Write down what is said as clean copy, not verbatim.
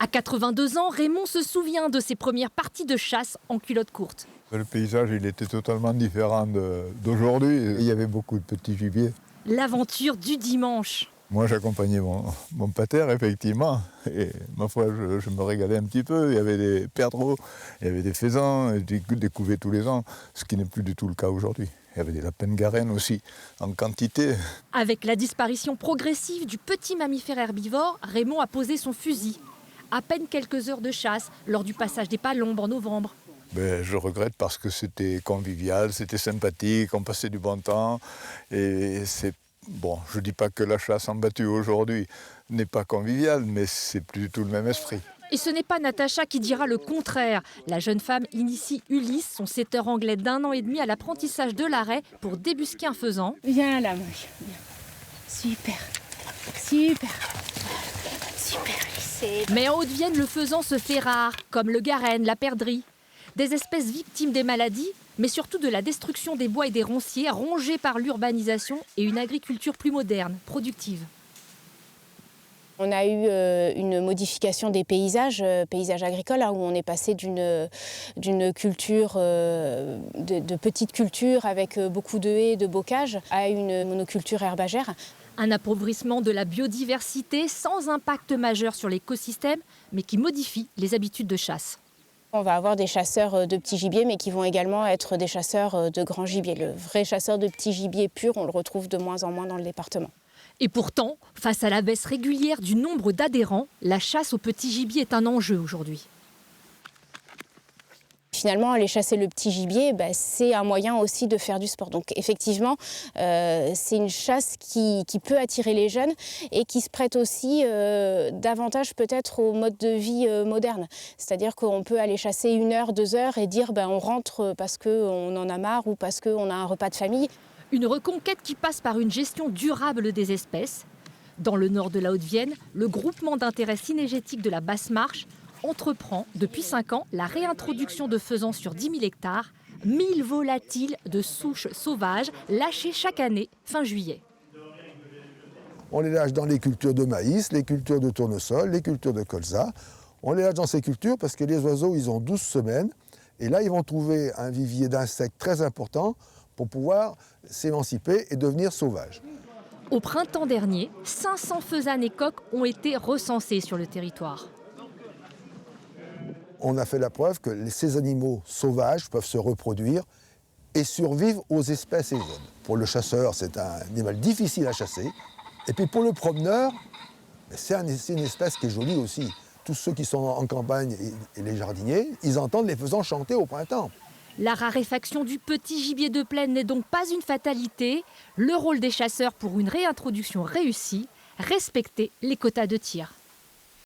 À 82 ans, Raymond se souvient de ses premières parties de chasse en culotte courte. Le paysage, il était totalement différent d'aujourd'hui. Il y avait beaucoup de petits gibiers. L'aventure du dimanche. Moi, j'accompagnais mon pater, effectivement. Et ma foi, je me régalais un petit peu. Il y avait des perdreaux, il y avait des faisans, des couvées tous les ans, ce qui n'est plus du tout le cas aujourd'hui. Il y avait des lapins de Garenne aussi, en quantité. Avec la disparition progressive du petit mammifère herbivore, Raymond a posé son fusil. À peine quelques heures de chasse lors du passage des Palombes en novembre. Je regrette parce que c'était convivial, c'était sympathique, on passait du bon temps. Et c'est bon, je ne dis pas que la chasse en battue aujourd'hui n'est pas conviviale, mais c'est plus du tout le même esprit. Et ce n'est pas Natacha qui dira le contraire. La jeune femme initie Ulysse, son setter anglais d'1 an et demi, à l'apprentissage de l'arrêt pour débusquer un faisan. Viens là, moche. Super. Super. Super, Ulysse. Mais en Haute-Vienne, le faisan se fait rare, comme le garenne, la perdrix. Des espèces victimes des maladies, mais surtout de la destruction des bois et des ronciers, rongés par l'urbanisation et une agriculture plus moderne, productive. On a eu une modification des paysages agricoles, où on est passé d'une culture, de petites cultures avec beaucoup de haies, de bocage, à une monoculture herbagère. Un appauvrissement de la biodiversité sans impact majeur sur l'écosystème, mais qui modifie les habitudes de chasse. On va avoir des chasseurs de petits gibiers, mais qui vont également être des chasseurs de grands gibiers. Le vrai chasseur de petits gibiers pur, on le retrouve de moins en moins dans le département. Et pourtant, face à la baisse régulière du nombre d'adhérents, la chasse au petit gibier est un enjeu aujourd'hui. Finalement, aller chasser le petit gibier, c'est un moyen aussi de faire du sport. Donc effectivement, c'est une chasse qui peut attirer les jeunes et qui se prête aussi davantage peut-être au mode de vie moderne. C'est-à-dire qu'on peut aller chasser 1 heure, 2 heures et dire on rentre parce qu'on en a marre ou parce qu'on a un repas de famille. Une reconquête qui passe par une gestion durable des espèces. Dans le nord de la Haute-Vienne, le groupement d'intérêt cynégétique de la Basse-Marche entreprend depuis 5 ans la réintroduction de faisans sur 10 000 hectares, 1000 volatiles de souches sauvages lâchés chaque année fin juillet. On les lâche dans les cultures de maïs, les cultures de tournesol, les cultures de colza. On les lâche dans ces cultures parce que les oiseaux, ils ont 12 semaines. Et là, ils vont trouver un vivier d'insectes très important pour pouvoir s'émanciper et devenir sauvages. Au printemps dernier, 500 faisanes et coqs ont été recensés sur le territoire. On a fait la preuve que ces animaux sauvages peuvent se reproduire et survivre aux espèces et zones. Pour le chasseur, c'est un animal difficile à chasser. Et puis pour le promeneur, c'est une espèce qui est jolie aussi. Tous ceux qui sont en campagne et les jardiniers, ils entendent les faisans chanter au printemps. La raréfaction du petit gibier de plaine n'est donc pas une fatalité. Le rôle des chasseurs pour une réintroduction réussie, respecter les quotas de tir.